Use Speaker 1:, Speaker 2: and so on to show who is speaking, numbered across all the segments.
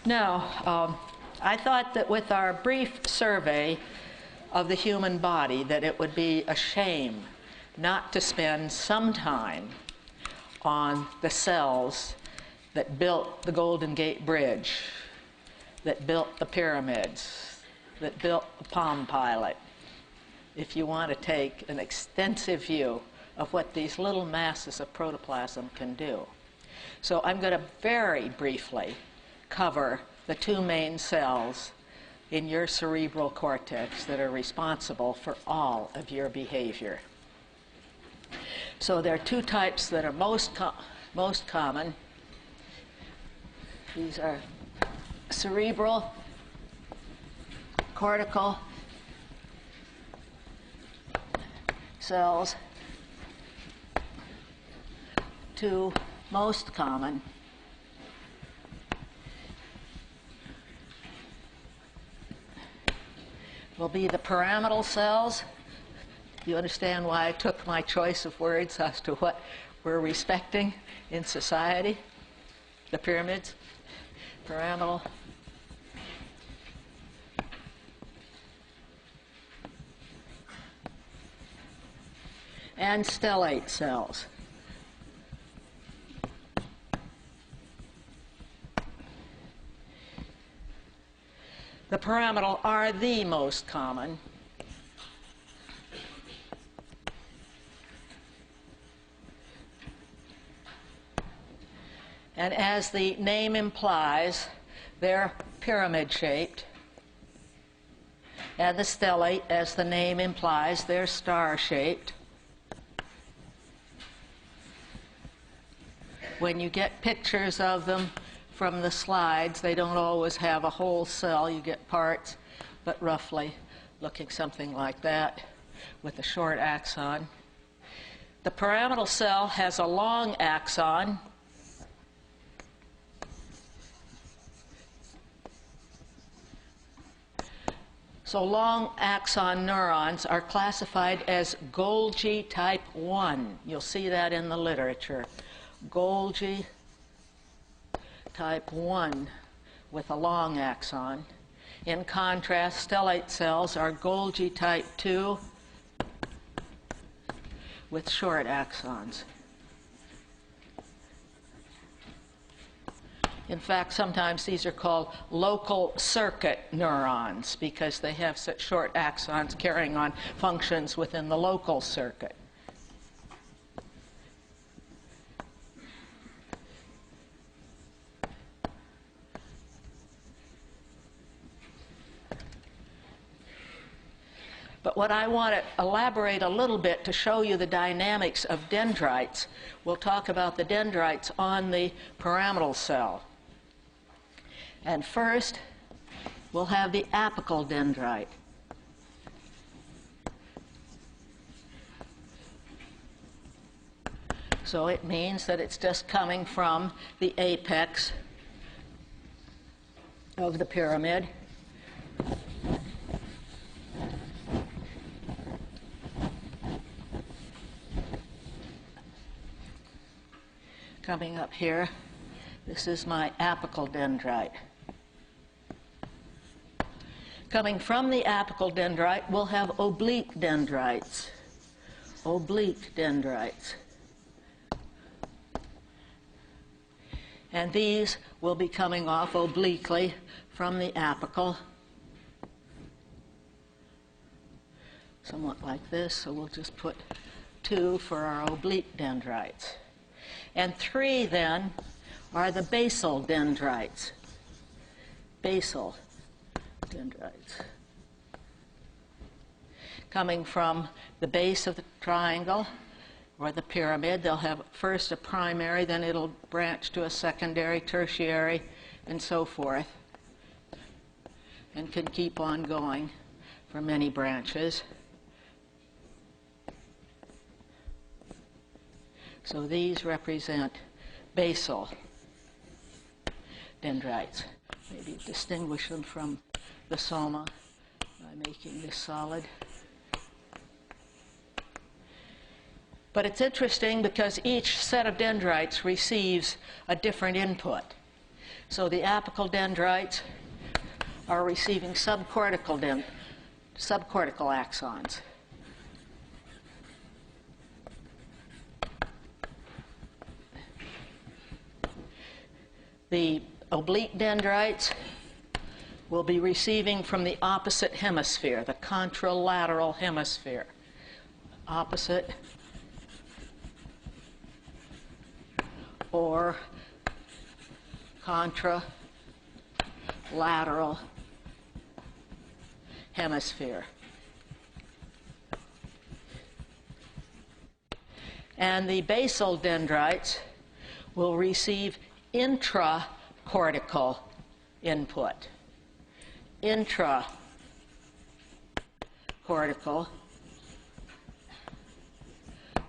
Speaker 1: Now, I thought that with our brief survey of the human body that it would be a shame not to spend some time on the cells that built the Golden Gate Bridge, that built the pyramids, that built the Palm Pilot, if you want to take an extensive view of what these little masses of protoplasm can do. So I'm going to very briefly cover the two main cells in your cerebral cortex that are responsible for all of your behavior. So there are two types that are most common. These are cerebral, cortical cells. Two most common. Will be the pyramidal cells. You understand why I took my choice of words as to what we're respecting in society? The pyramids, pyramidal. And stellate cells. The pyramidal are the most common. And as the name implies, they're pyramid-shaped. And the stellate, as the name implies, they're star-shaped. When you get pictures of them from the slides, they don't always have a whole cell. You get parts, but roughly looking something like that with a short axon. The pyramidal cell has a long axon. So long axon neurons are classified as Golgi type 1. You'll see that in the literature. Golgi type 1 with a long axon. In contrast, stellate cells are Golgi type 2 with short axons. In fact, sometimes these are called local circuit neurons because they have such short axons carrying on functions within the local circuit. But what I want to elaborate a little bit to show you the dynamics of dendrites, we'll talk about the dendrites on the pyramidal cell. And first, we'll have the apical dendrite. So it means that it's just coming from the apex of the pyramid. Coming up here, this is my apical dendrite. Coming from the apical dendrite, we'll have oblique dendrites. Oblique dendrites. And these will be coming off obliquely from the apical. Somewhat like this, so we'll just put 2 for our oblique dendrites. And 3 then are the basal dendrites. Basal dendrites. Coming from the base of the triangle or the pyramid, they'll have first a primary, then it'll branch to a secondary, tertiary, and so forth, and can keep on going for many branches. So these represent basal dendrites. Maybe distinguish them from the soma by making this solid. But it's interesting because each set of dendrites receives a different input. So the apical dendrites are receiving subcortical axons. The oblique dendrites will be receiving from the opposite hemisphere, the contralateral hemisphere. Opposite or contralateral hemisphere. And the basal dendrites will receive intracortical input. Intracortical.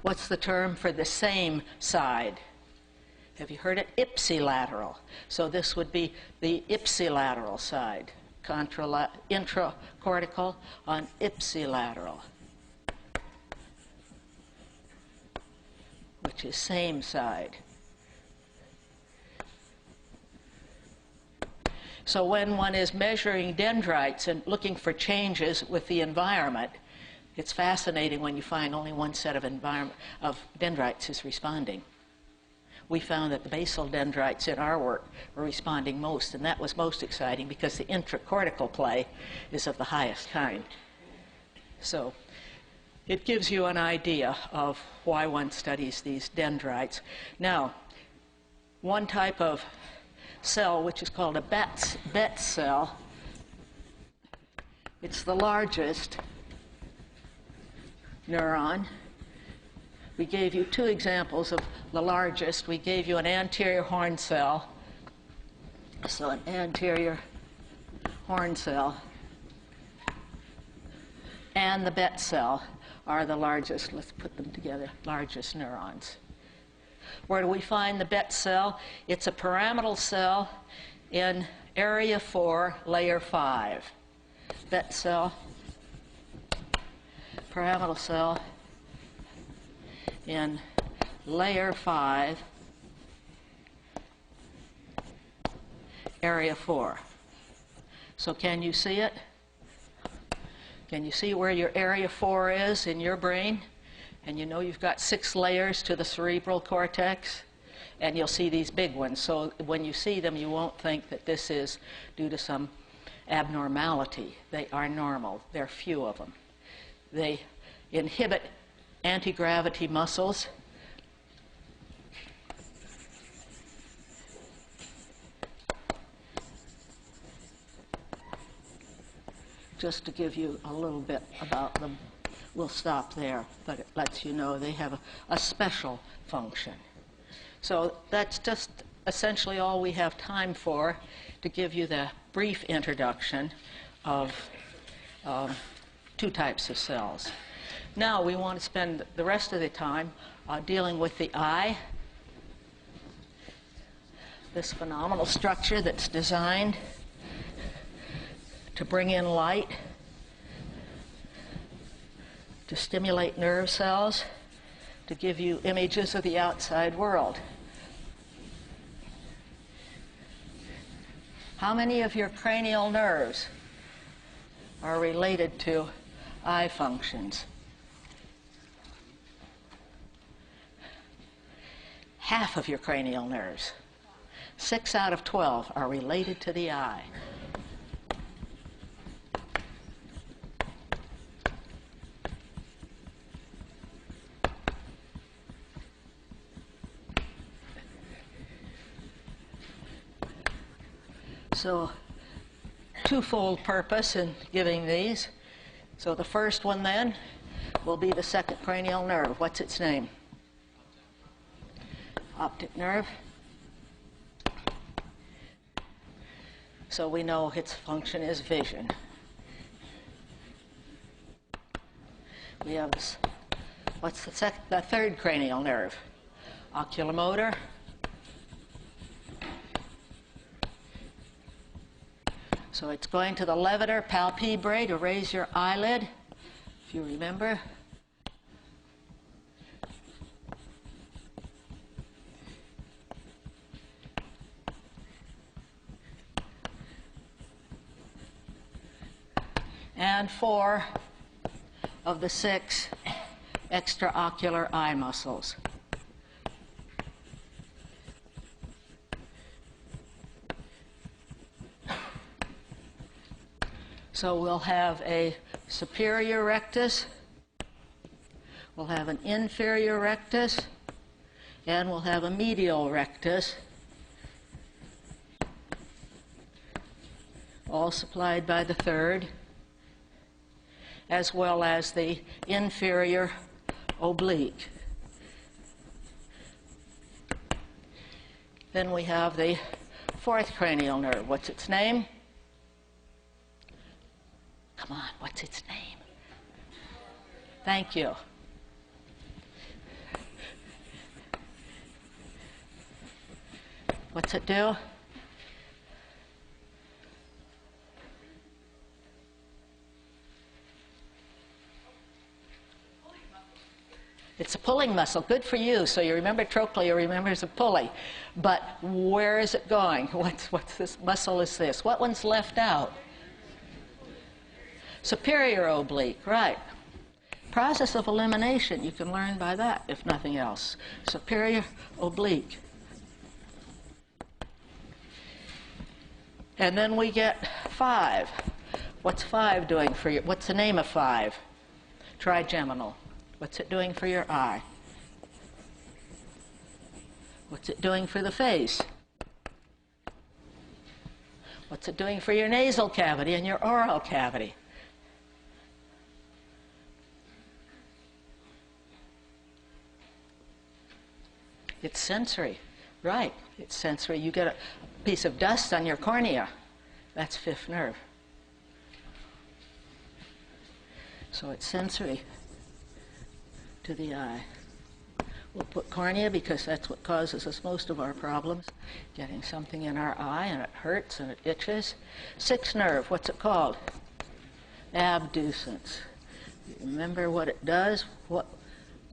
Speaker 1: What's the term for the same side? Have you heard it? Ipsilateral. So this would be the ipsilateral side. Intracortical on ipsilateral, which is same side. So when one is measuring dendrites and looking for changes with the environment, it's fascinating when you find only one set of dendrites is responding. We found that the basal dendrites in our work were responding most, and that was most exciting because the intracortical play is of the highest kind. So it gives you an idea of why one studies these dendrites. Now, one type of cell, which is called a Bet cell, it's the largest neuron. We gave you two examples of the largest. We gave you an anterior horn cell. So an anterior horn cell and the Bet cell are the largest, let's put them together, largest neurons. Where do we find the Bet cell? It's a pyramidal cell in area 4, layer 5. Bet cell, pyramidal cell in layer 5, area 4. So can you see it? Can you see where your area 4 is in your brain? And you know you've got 6 layers to the cerebral cortex, and you'll see these big ones. So when you see them, you won't think that this is due to some abnormality. They are normal. There are few of them. They inhibit anti-gravity muscles. Just to give you a little bit about them, we'll stop there, but it lets you know they have a special function. So that's just essentially all we have time for, to give you the brief introduction of two types of cells. Now we want to spend the rest of the time dealing with the eye, this phenomenal structure that's designed to bring in light, to stimulate nerve cells, to give you images of the outside world. How many of your cranial nerves are related to eye functions? Half of your cranial nerves, 6 out of 12, are related to the eye. So, twofold purpose in giving these. So the first one then will be the second cranial nerve. What's its name? Optic nerve. So we know its function is vision. We have this, what's the third cranial nerve? Oculomotor. So it's going to the levator palpebrae to raise your eyelid, if you remember. and 4 of the 6 extraocular eye muscles. So we'll have a superior rectus, we'll have an inferior rectus, and we'll have a medial rectus, all supplied by the third, as well as the inferior oblique. Then we have the fourth cranial nerve. What's its name? Come on, what's its name? Thank you. What's it do? It's a pulling muscle. Good for you. So you remember trochlea, remembers a pulley. But where is it going? What's this muscle is this? What one's left out? Superior oblique, right. Process of elimination, you can learn by that, if nothing else. Superior oblique. And then we get 5. What's 5 doing for you? What's the name of 5? Trigeminal. What's it doing for your eye? What's it doing for the face? What's it doing for your nasal cavity and your oral cavity? It's sensory, right? It's sensory. You get a piece of dust on your cornea. That's fifth nerve. So it's sensory to the eye. We'll put cornea because that's what causes us most of our problems, getting something in our eye and it hurts and it itches. Sixth nerve, what's it called? Abducens. Remember what it does? What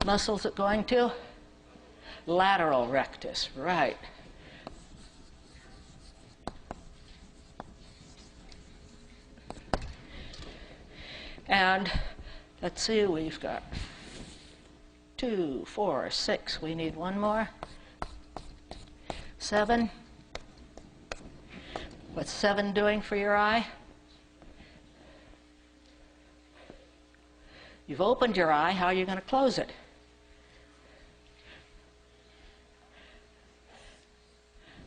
Speaker 1: muscle's it going to? Lateral rectus, right. And let's see, we've got 2, 4, 6. We need one more. 7. What's 7 doing for your eye? You've opened your eye. How are you going to close it?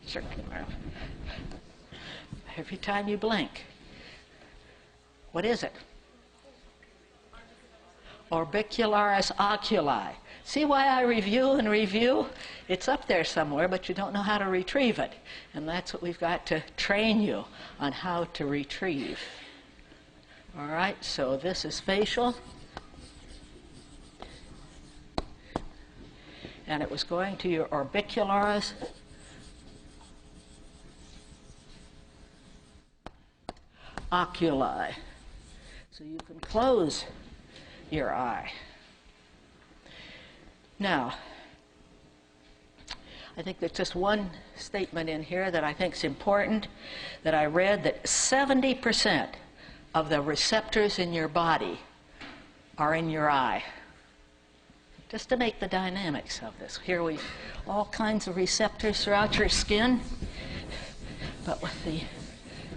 Speaker 1: Circular. Every time you blink. What is it? Orbicularis oculi. See why I review and review? It's up there somewhere, but you don't know how to retrieve it. And that's what we've got to train you on how to retrieve. All right, so this is facial. And it was going to your orbicularis oculi. So you can close your eye. Now, I think there's just one statement in here that I think is important, that I read that 70% of the receptors in your body are in your eye. Just to make the dynamics of this. Here we all kinds of receptors throughout your skin, but with the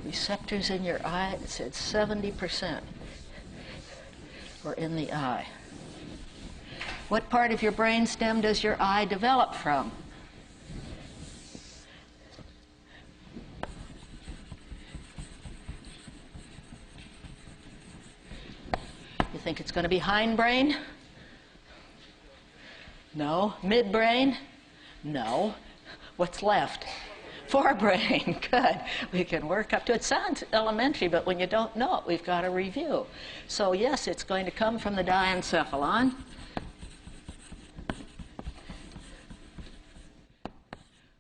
Speaker 1: receptors in your eye, it said 70% were in the eye. What part of your brain stem does your eye develop from? You think it's going to be hindbrain? No. Midbrain? No. What's left? Forebrain. Good. We can work up to it. It sounds elementary, but when you don't know it, we've got to review. So yes, it's going to come from the diencephalon.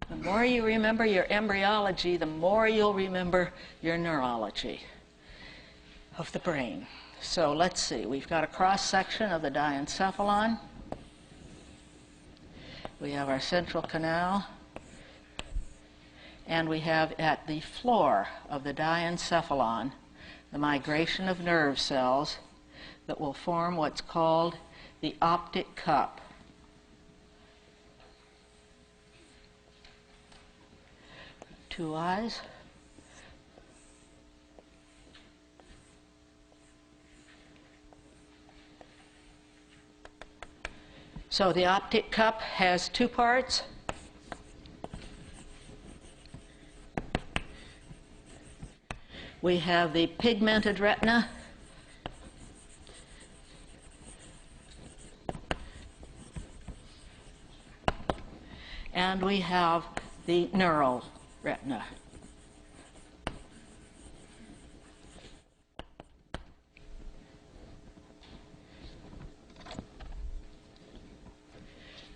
Speaker 1: The more you remember your embryology, the more you'll remember your neurology of the brain. So let's see. We've got a cross-section of the diencephalon. We have our central canal. And we have at the floor of the diencephalon the migration of nerve cells that will form what's called the optic cup. Two eyes. So the optic cup has two parts. We have the pigmented retina, and we have the neural retina.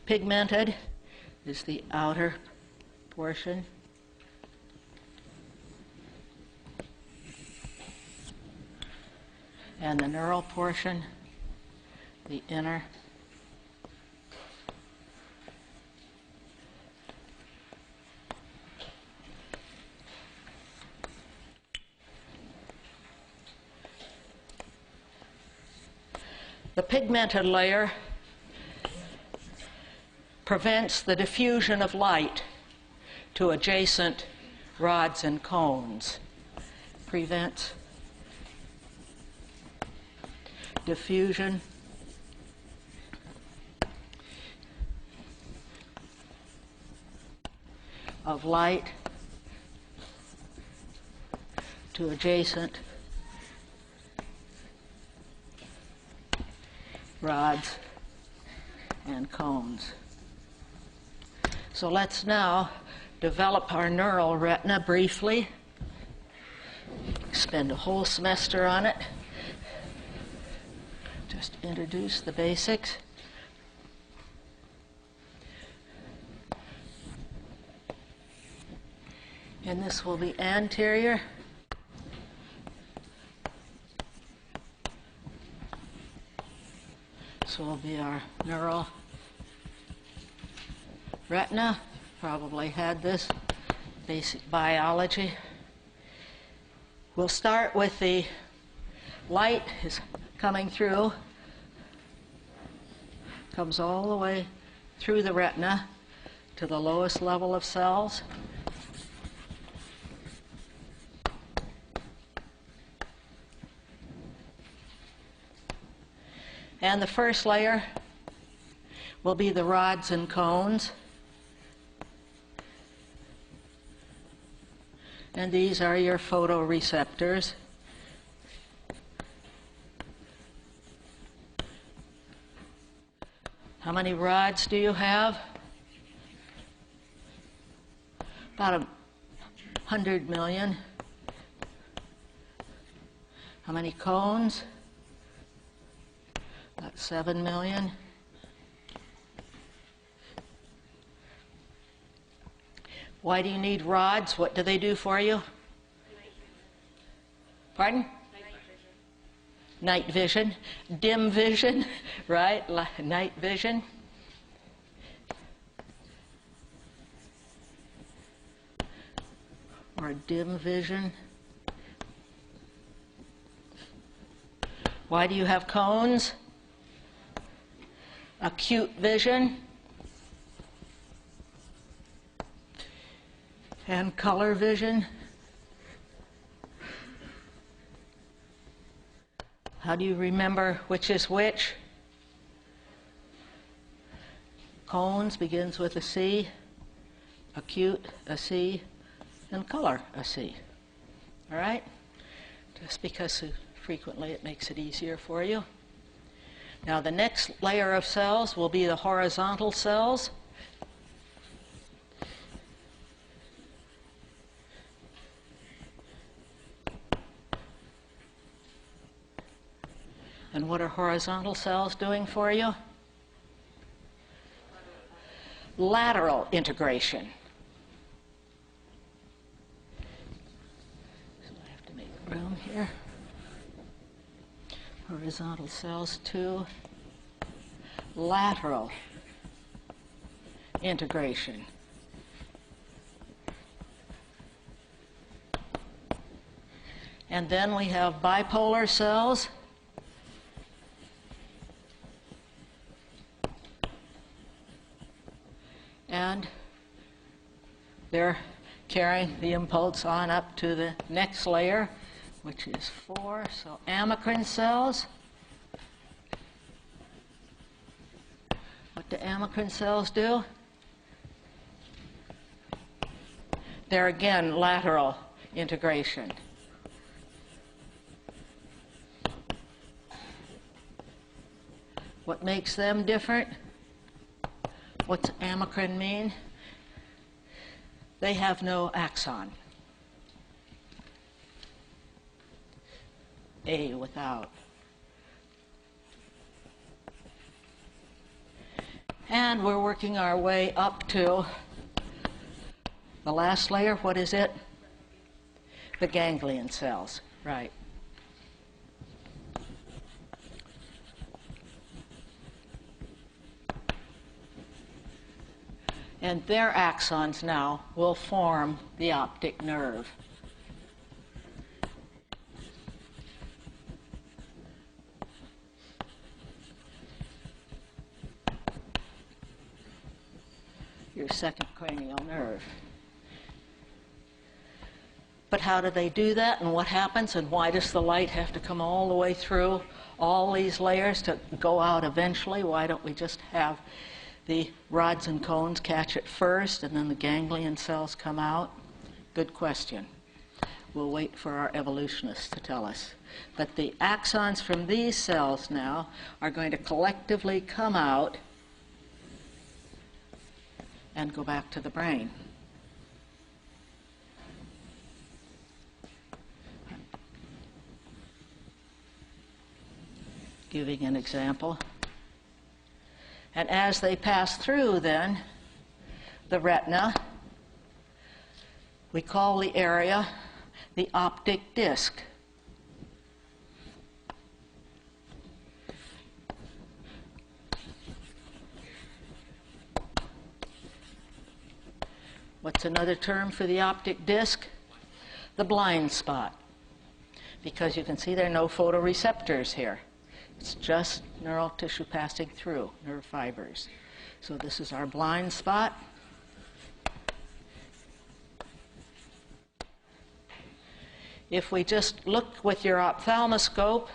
Speaker 1: Pigmented is the outer portion. And the neural portion, the inner. The pigmented layer prevents the diffusion of light to adjacent rods and cones. Prevents diffusion of light to adjacent rods and cones. So let's now develop our neural retina briefly. Spend a whole semester on it. Just introduce the basics. And this will be anterior. So will be our neural retina. Probably had this basic biology. We'll start with the light is coming through, comes all the way through the retina to the lowest level of cells. And the first layer will be the rods and cones. And these are your photoreceptors. How many rods do you have? About 100 million. How many cones? About 7 million. Why do you need rods? What do they do for you? Pardon? Night vision. Dim vision, right? Night vision. Or dim vision. Why do you have cones? Acute vision. And color vision. How do you remember which is which? Cones begins with a C, acute, a C, and color, a C. All right? Just because frequently it makes it easier for you. Now the next layer of cells will be the horizontal cells. And what are horizontal cells doing for you? Lateral integration. So I have to make room here. Horizontal cells to lateral integration. And then we have bipolar cells. And they're carrying the impulse on up to the next layer, which is 4. So amacrine cells. What do amacrine cells do? They're again lateral integration. What makes them different? What's amacrine mean? They have no axon. A without. And we're working our way up to the last layer. What is it? The ganglion cells, right. And their axons now will form the optic nerve. Your second cranial nerve. But how do they do that, and what happens, and why does the light have to come all the way through all these layers to go out eventually? Why don't we just have the rods and cones catch it first, and then the ganglion cells come out? Good question. We'll wait for our evolutionists to tell us. But the axons from these cells now are going to collectively come out and go back to the brain. Giving an example. And as they pass through, then, the retina, we call the area the optic disc. What's another term for the optic disc? The blind spot. Because you can see there are no photoreceptors here. It's just neural tissue passing through, nerve fibers. So this is our blind spot. If we just look with your ophthalmoscope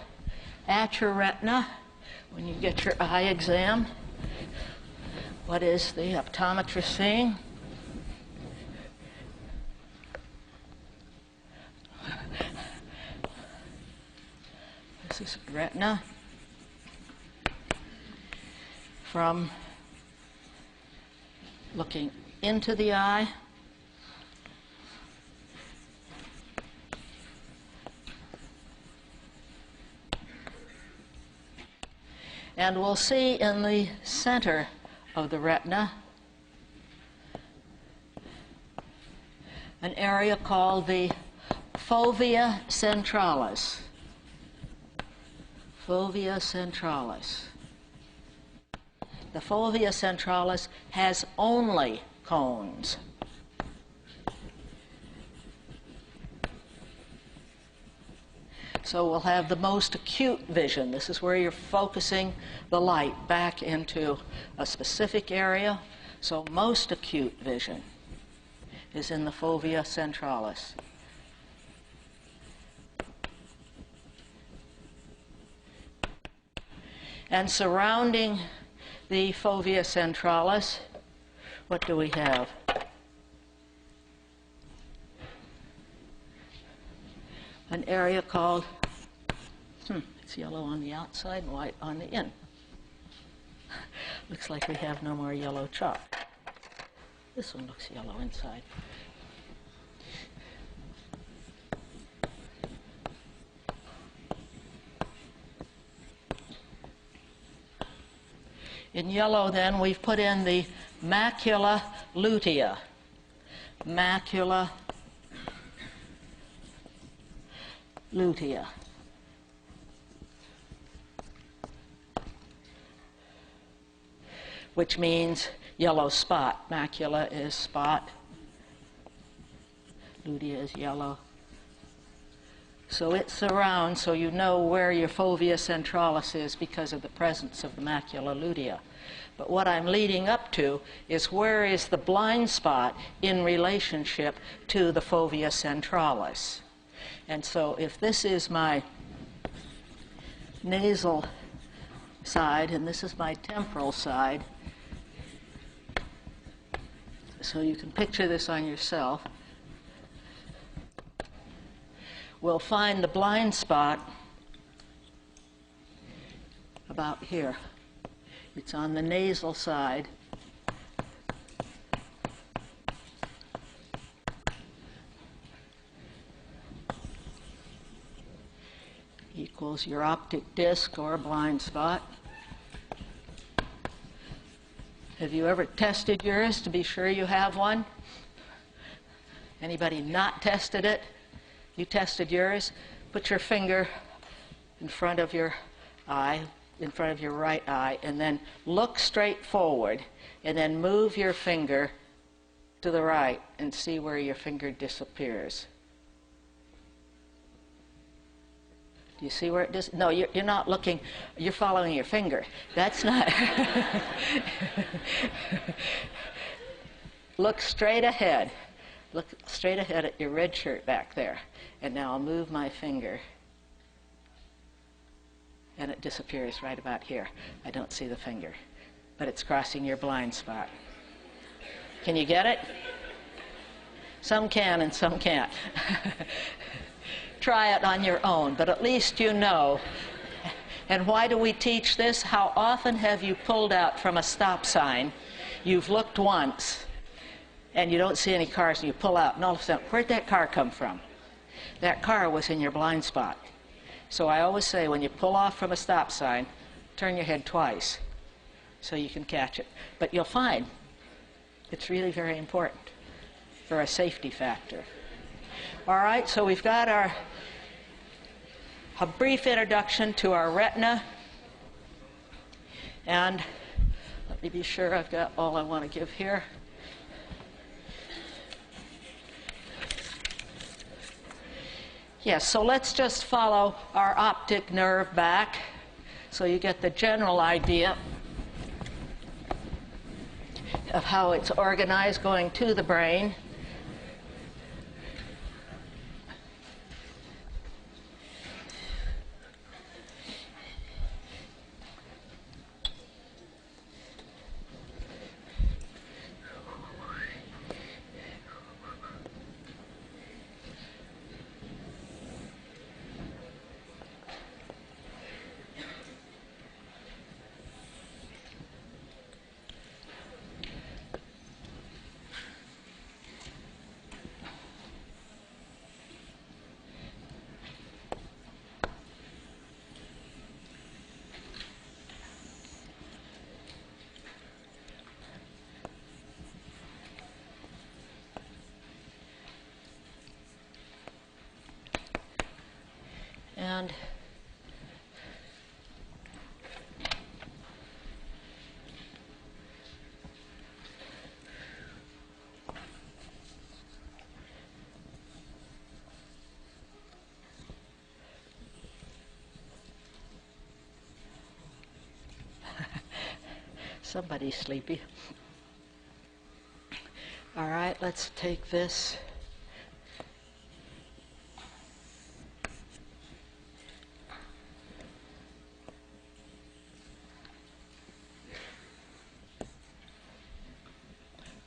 Speaker 1: at your retina, when you get your eye exam, what is the optometrist seeing? This is retina. From looking into the eye and we'll see in the center of the retina an area called the fovea centralis. Fovea centralis. The fovea centralis has only cones. So we'll have the most acute vision. This is where you're focusing the light back into a specific area. So most acute vision is in the fovea centralis. And surrounding the fovea centralis, what do we have? An area called, it's yellow on the outside and white on the in. Looks like we have no more yellow chalk. This one looks yellow inside. In yellow, then, we've put in the macula lutea. Macula lutea. Which means yellow spot. Macula is spot. Lutea is yellow. So it surrounds, so you know where your fovea centralis is because of the presence of the macula lutea. But what I'm leading up to is where is the blind spot in relationship to the fovea centralis. And so if this is my nasal side and this is my temporal side, so you can picture this on yourself, we'll find the blind spot about here. It's on the nasal side. Equals your optic disc or blind spot. Have you ever tested yours to be sure you have one? Anybody not tested it? You tested yours? Put your finger in front of your eye, in front of your right eye, and then look straight forward, and then move your finger to the right and see where your finger disappears. Do you see where it does? No, you're not looking. You're following your finger. That's not. Look straight ahead. Look straight ahead at your red shirt back there. And now I'll move my finger. And it disappears right about here. I don't see the finger. But it's crossing your blind spot. Can you get it? Some can and some can't. Try it on your own, but at least you know. And why do we teach this? How often have you pulled out from a stop sign, you've looked once, and you don't see any cars, and you pull out, and all of a sudden, where'd that car come from? That car was in your blind spot. So I always say, when you pull off from a stop sign, turn your head twice so you can catch it. But you'll find it's really very important for a safety factor. All right, so we've got a brief introduction to our retina. And let me be sure I've got all I want to give here. Yes, so let's just follow our optic nerve back so you get the general idea of how it's organized going to the brain. And somebody's sleepy. All right, let's take this.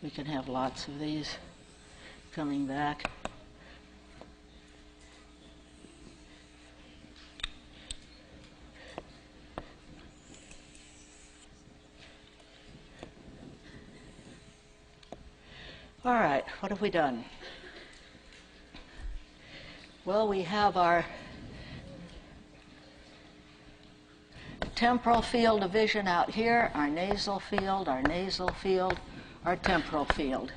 Speaker 1: We can have lots of these coming back. All right, what have we done? Well, we have our temporal field of vision out here, our nasal field, our temporal field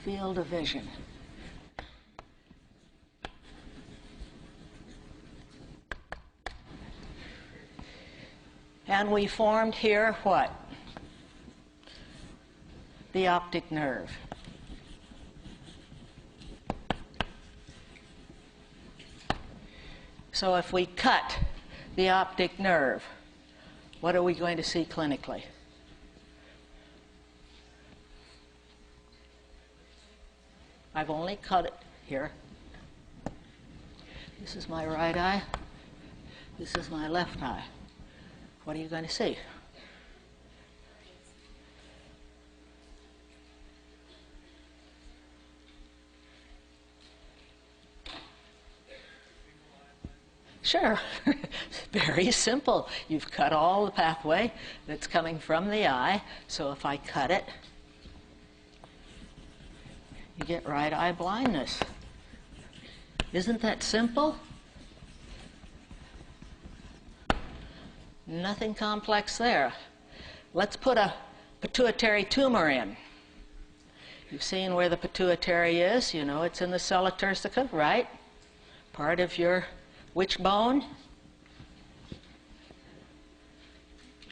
Speaker 1: of vision. And we formed here what? The optic nerve. So if we cut the optic nerve, what are we going to see clinically? I've only cut it here. This is my right eye. This is my left eye. What are you going to see? Sure. Very simple. You've cut all the pathway that's coming from the eye. So if I cut it, you get right eye blindness. Isn't that simple? Nothing complex there. Let's put a pituitary tumor in. You've seen where the pituitary is. You know it's in the sella turcica, right? Part of your which bone?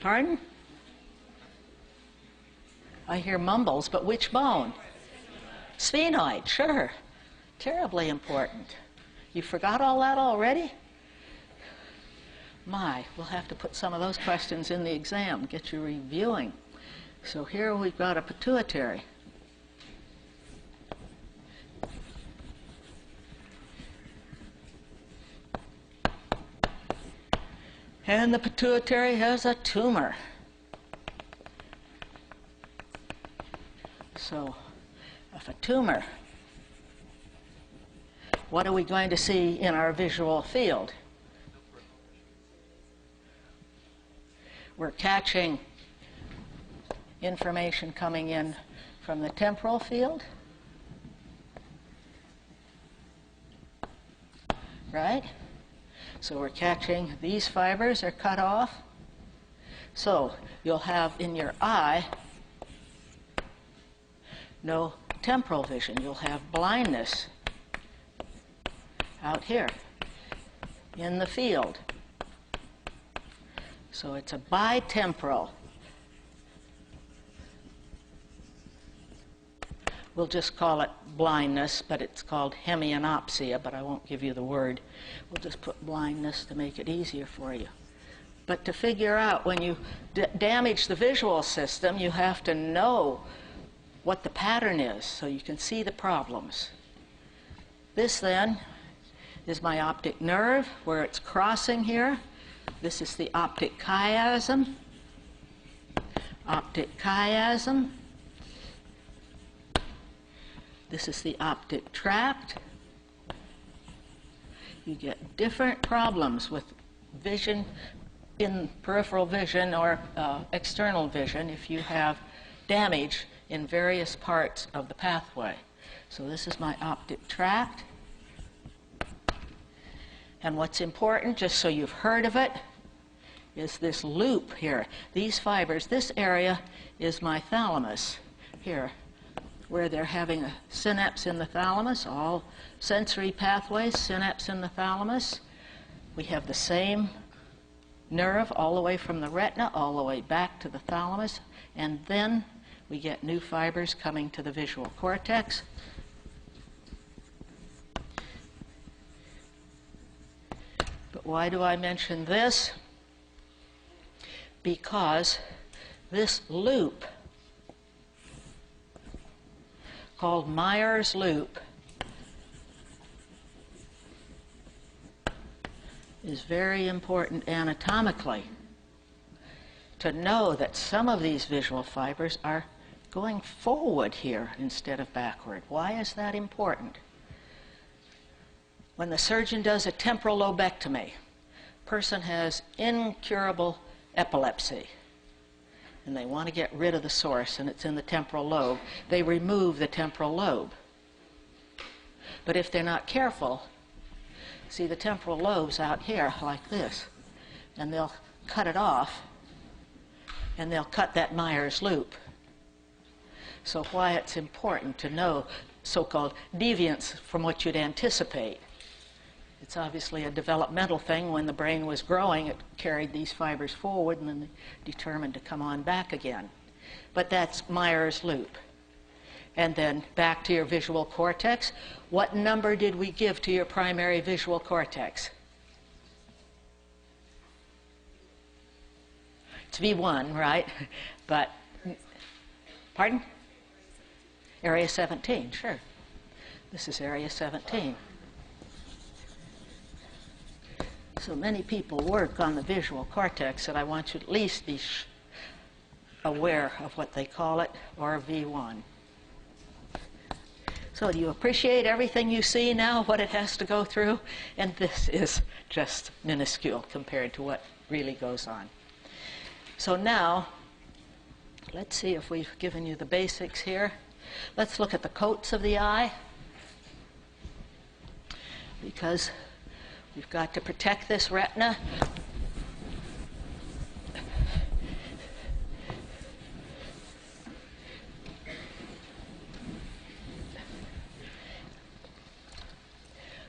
Speaker 1: Pardon? I hear mumbles, but which bone? Sphenoid, sure. Terribly important. You forgot all that already? My, we'll have to put some of those questions in the exam, get you reviewing. So here we've got a pituitary. And the pituitary has a tumor. So, if a tumor, what are we going to see in our visual field? We're catching information coming in from the temporal field, right? So we're catching these fibers are cut off. So you'll have in your eye no temporal vision. You'll have blindness out here in the field. So it's a bitemporal. We'll just call it blindness, but it's called hemianopsia, but I won't give you the word. We'll just put blindness to make it easier for you. But to figure out when you damage the visual system, you have to know what the pattern is so you can see the problems. This then is my optic nerve where it's crossing here. This is the optic chiasm. Optic chiasm. This is the optic tract. You get different problems with vision in peripheral vision or external vision if you have damage in various parts of the pathway. So this is my optic tract. And what's important, just so you've heard of it, is this loop here. These fibers, this area is my thalamus here, where they're having a synapse in the thalamus, all sensory pathways, synapse in the thalamus. We have the same nerve all the way from the retina, all the way back to the thalamus, and then we get new fibers coming to the visual cortex. But why do I mention this? Because this loop, called Meyer's loop, is very important anatomically to know that some of these visual fibers are going forward here instead of backward. Why is that important? When the surgeon does a temporal lobectomy, person has incurable epilepsy, and they want to get rid of the source, and it's in the temporal lobe, they remove the temporal lobe. But if they're not careful, see the temporal lobe's out here like this, and they'll cut it off, and they'll cut that Meyer's loop. So why it's important to know so-called deviance from what you'd anticipate. It's obviously a developmental thing. When the brain was growing, it carried these fibers forward and then determined to come on back again. But that's Meyer's loop. And then back to your visual cortex. What number did we give to your primary visual cortex? V1, right? But, pardon? Area 17, sure. This is area 17. So many people work on the visual cortex, and I want you to at least be aware of what they call it, or V1. So do you appreciate everything you see now, what it has to go through? And this is just minuscule compared to what really goes on. So now, let's see if we've given you the basics here. Let's look at the coats of the eye, because we've got to protect this retina.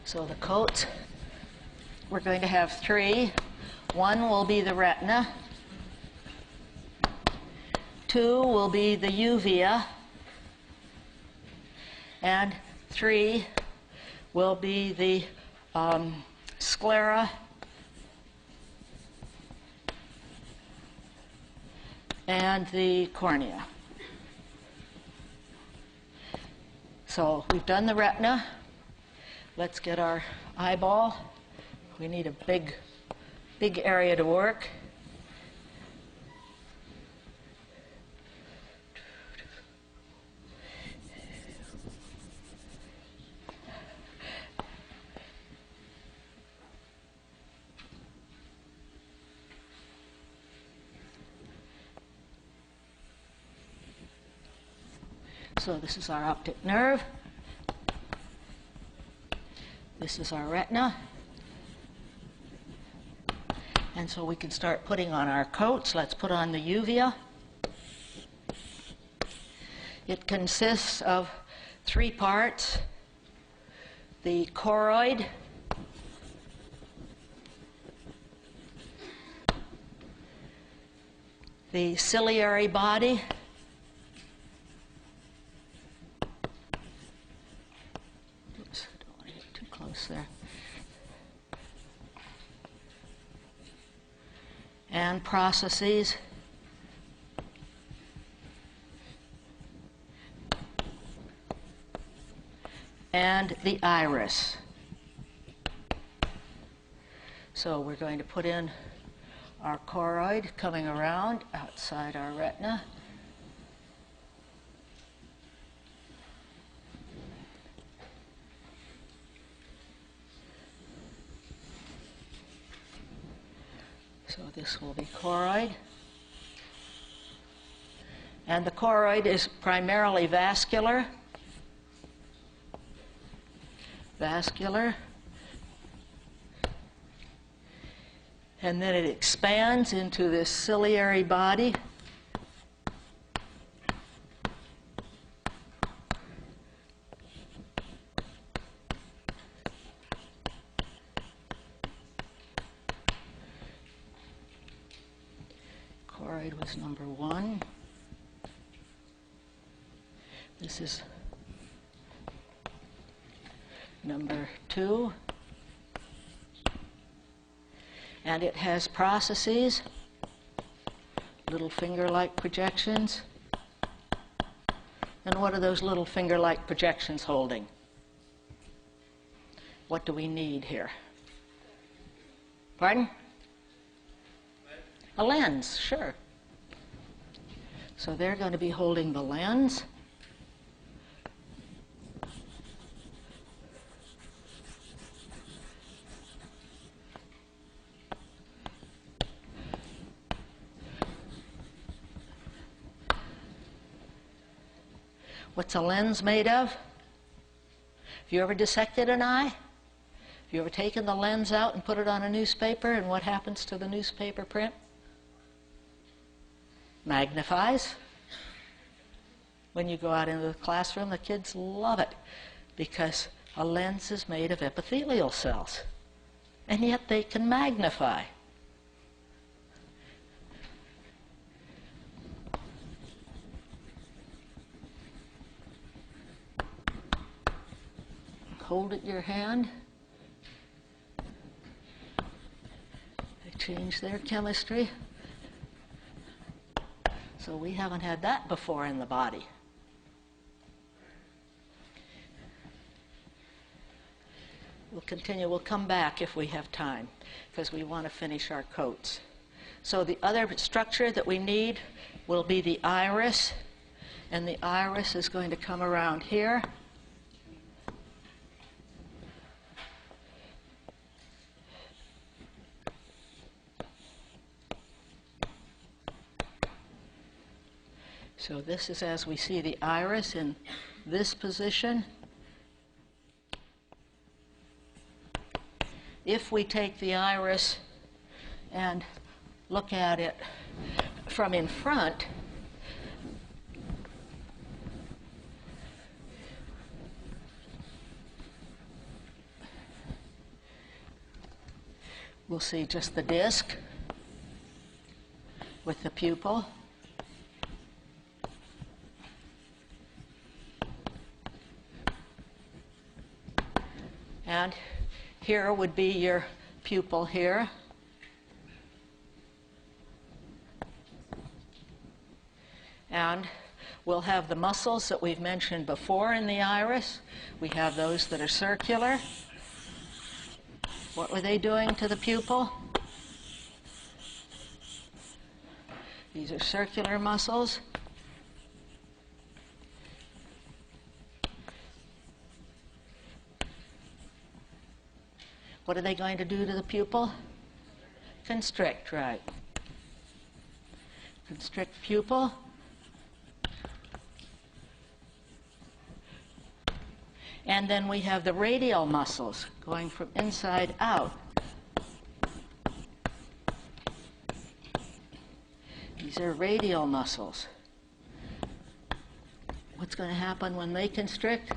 Speaker 1: So the coats, we're going to have 3. 1 will be the retina. 2 will be the uvea. And 3 will be the sclera and the cornea. So we've done the retina. Let's get our eyeball. We need a big area to work. So this is our optic nerve. This is our retina. And so we can start putting on our coats. Let's put on the uvea. It consists of 3 parts. The choroid, the ciliary body, there, and processes, and the iris. So we're going to put in our choroid coming around outside our retina. So this will be choroid. And the choroid is primarily vascular. And then it expands into this ciliary body. Choroid was number 1. This is number 2. And it has processes, little finger-like projections. And what are those little finger-like projections holding? What do we need here? Pardon? A lens, sure. So they're going to be holding the lens. What's a lens made of? Have you ever dissected an eye? Have you ever taken the lens out and put it on a newspaper, and what happens to the newspaper print? Magnifies. When you go out into the classroom, the kids love it because a lens is made of epithelial cells, and yet they can magnify. Hold it in your hand. They change their chemistry. So we haven't had that before in the body. We'll continue. We'll come back if we have time, because we want to finish our coats. So the other structure that we need will be the iris, and the iris is going to come around here. So this is as we see the iris in this position. If we take the iris and look at it from in front, we'll see just the disc with the pupil. And here would be your pupil here. And we'll have the muscles that we've mentioned before in the iris. We have those that are circular. What were they doing to the pupil? These are circular muscles. What are they going to do to the pupil? Constrict, right. Constrict pupil. And then we have the radial muscles going from inside out. These are radial muscles. What's going to happen when they constrict?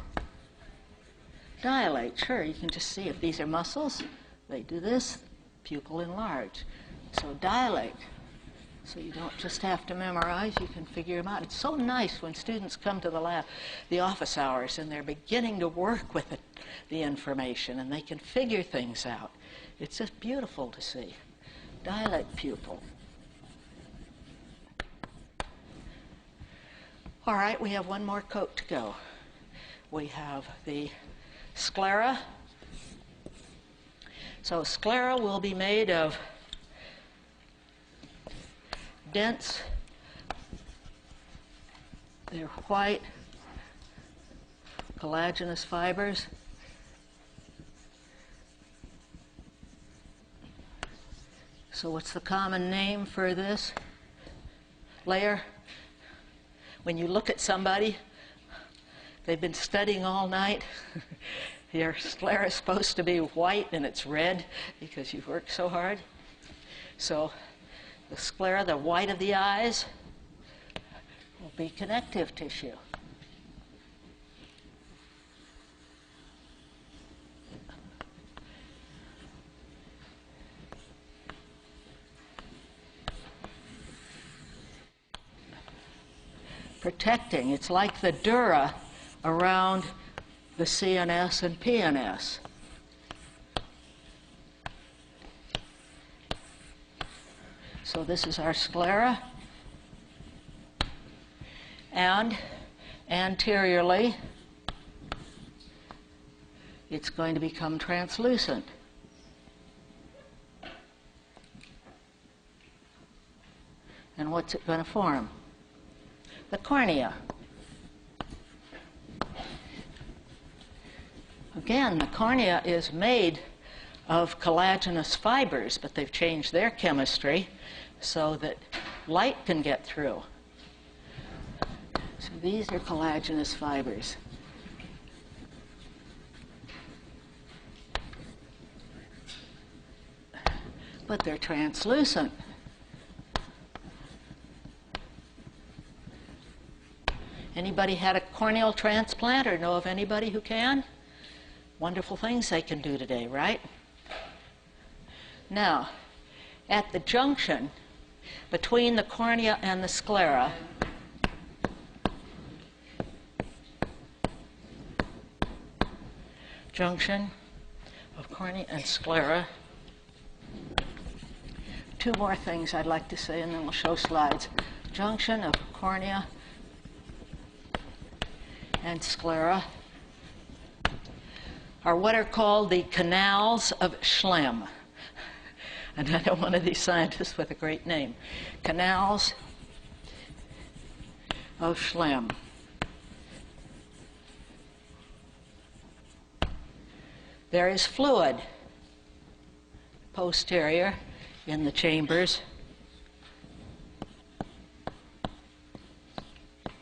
Speaker 1: Dilate, sure. You can just see if these are muscles, they do this, pupil enlarge. So dilate. So you don't just have to memorize, you can figure them out. It's so nice when students come to the lab, the office hours, and they're beginning to work with the information, and they can figure things out. It's just beautiful to see. Dilate pupil. All right, we have one more coat to go. We have the sclera. So sclera will be made of dense, they're white, collagenous fibers. So what's the common name for this layer? When you look at somebody, they've been studying all night. Your sclera is supposed to be white and it's red because you've worked so hard. So the sclera, the white of the eyes, will be connective tissue. Protecting. It's like the dura around the CNS and PNS. So this is our sclera. And anteriorly, it's going to become translucent. And what's it going to form? The cornea. Again, the cornea is made of collagenous fibers, but they've changed their chemistry so that light can get through. So these are collagenous fibers. But they're translucent. Anybody had a corneal transplant or know of anybody who can? Wonderful things they can do today, right? Now, at the junction between the cornea and the sclera, junction of cornea and sclera, two more things I'd like to say, and then we'll show slides. junction of cornea and sclera are what are called the canals of Schlemm. And I know one of these scientists with a great name. Canals of Schlemm. There is fluid posterior in the chambers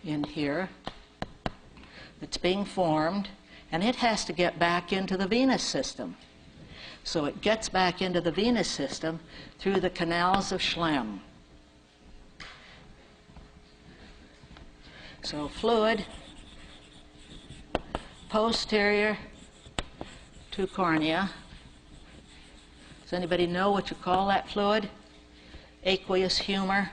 Speaker 1: in here that's being formed, and it has to get back into the venous system. So it gets back into the venous system through the canals of Schlemm. So fluid posterior to cornea. Does anybody know what you call that fluid? Aqueous humor.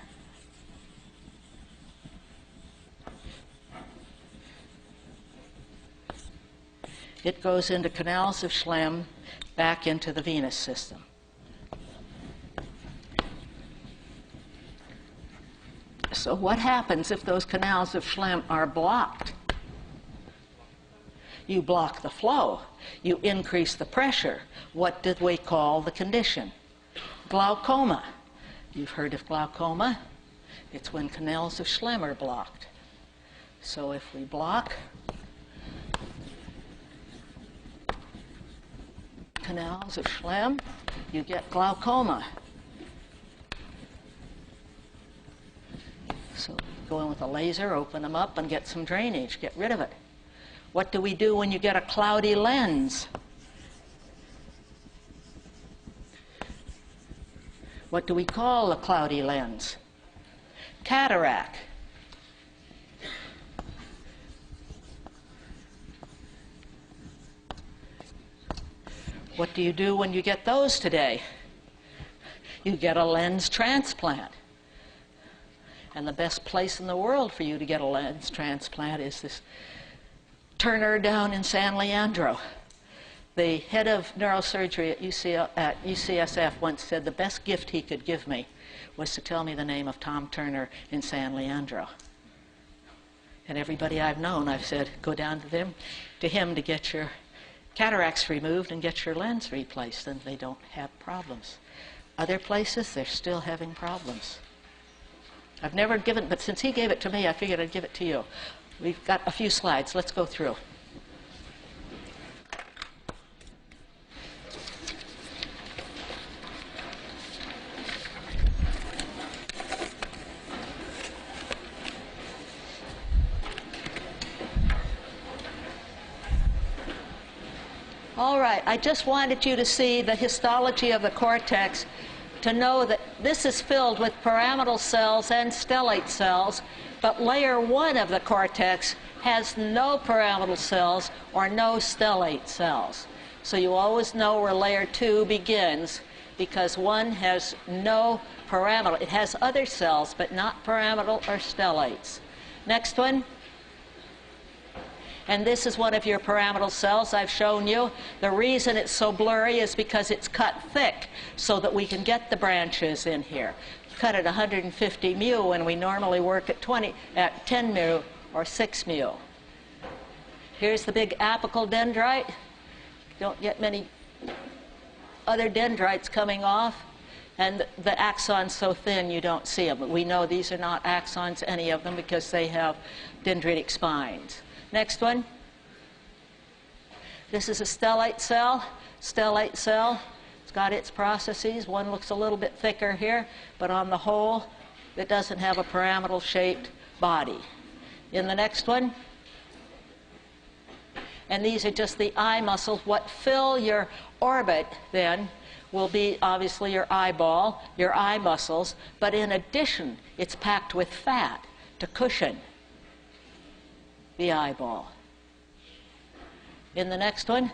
Speaker 1: It goes into canals of Schlemm back into the venous system. So what happens if those canals of Schlemm are blocked? You block the flow. You increase the pressure. What did we call the condition? Glaucoma. You've heard of glaucoma. It's when canals of Schlemm are blocked. So if we block canals of Schlemm, you get glaucoma. So go in with a laser, open them up, and get some drainage. Get rid of it. What do we do when you get a cloudy lens? What do we call a cloudy lens? Cataract. What do you do when you get those today? You get a lens transplant. And the best place in the world for you to get a lens transplant is this Turner down in San Leandro. The head of neurosurgery at UCSF once said the best gift he could give me was to tell me the name of Tom Turner in San Leandro. And everybody I've known, I've said, go down to him to get your cataracts removed and get your lens replaced, and they don't have problems. Other places, they're still having problems. I've never given, but since he gave it to me, I figured I'd give it to you. We've got a few slides. Let's go through. All right, I just wanted you to see the histology of the cortex, to know that this is filled with pyramidal cells and stellate cells, but layer 1 of the cortex has no pyramidal cells or no stellate cells. So you always know where layer 2 begins, because 1 has no pyramidal. It has other cells, but not pyramidal or stellates. Next one. And this is one of your pyramidal cells I've shown you. The reason it's so blurry is because it's cut thick so that we can get the branches in here. Cut at 150 mu when we normally work at 10 mu or 6 mu. Here's the big apical dendrite. Don't get many other dendrites coming off. And the axon's so thin you don't see them. But we know these are not axons, any of them, because they have dendritic spines. Next one. This is a stellate cell. Stellate cell. It's got its processes. One looks a little bit thicker here, but on the whole, it doesn't have a pyramidal-shaped body. In the next one. And these are just the eye muscles. What fill your orbit, then, will be obviously your eyeball, your eye muscles, but in addition, it's packed with fat to cushion the eyeball. In the next one,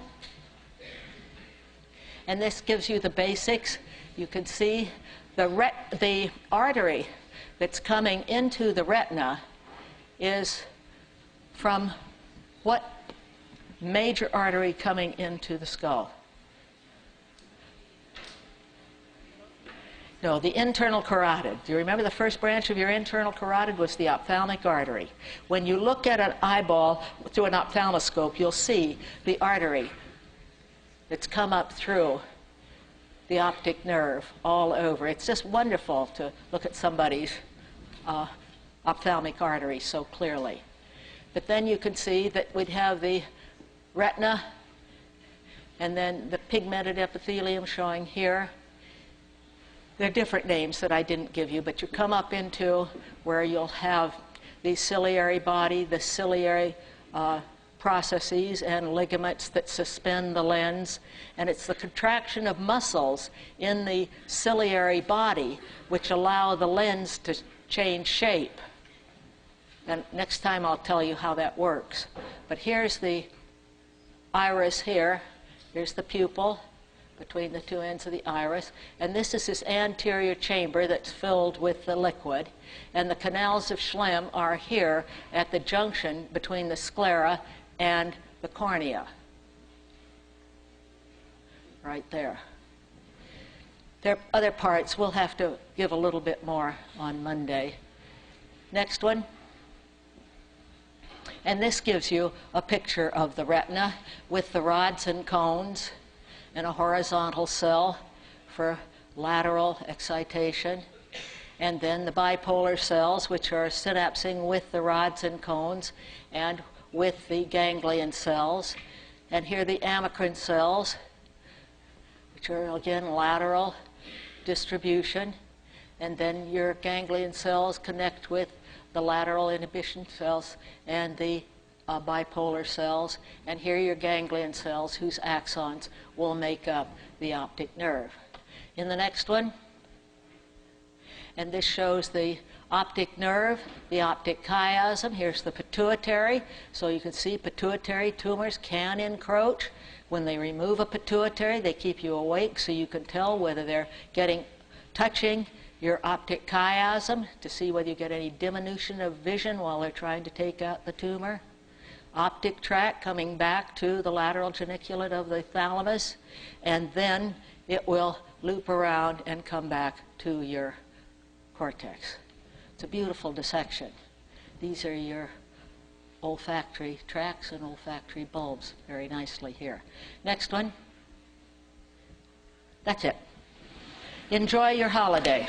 Speaker 1: and this gives you the basics. You can see the artery that's coming into the retina is from what major artery coming into the skull? No, the internal carotid. Do you remember the first branch of your internal carotid was the ophthalmic artery? When you look at an eyeball through an ophthalmoscope, you'll see the artery that's come up through the optic nerve all over. It's just wonderful to look at somebody's ophthalmic artery so clearly. But then you can see that we'd have the retina and then the pigmented epithelium showing here. There are different names that I didn't give you, but you come up into where you'll have the ciliary body, the ciliary processes and ligaments that suspend the lens, and it's the contraction of muscles in the ciliary body which allow the lens to change shape. And next time I'll tell you how that works. But here's the iris here. Here's the pupil between the two ends of the iris. And this is this anterior chamber that's filled with the liquid. And the canals of Schlemm are here at the junction between the sclera and the cornea. Right there. There are other parts. We'll have to give a little bit more on Monday. Next one. And this gives you a picture of the retina with the rods and cones and a horizontal cell for lateral excitation. And then the bipolar cells, which are synapsing with the rods and cones and with the ganglion cells. And here the amacrine cells, which are again lateral distribution. And then your ganglion cells connect with the lateral inhibition cells and the bipolar cells. And here are your ganglion cells whose axons will make up the optic nerve. In the next one, and this shows the optic nerve, the optic chiasm. Here's the pituitary. So you can see pituitary tumors can encroach. When they remove a pituitary, they keep you awake so you can tell whether they're touching your optic chiasm to see whether you get any diminution of vision while they're trying to take out the tumor. Optic tract coming back to the lateral geniculate of the thalamus, and then it will loop around and come back to your cortex. It's a beautiful dissection. These are your olfactory tracts and olfactory bulbs very nicely here. Next one. That's it. Enjoy your holiday.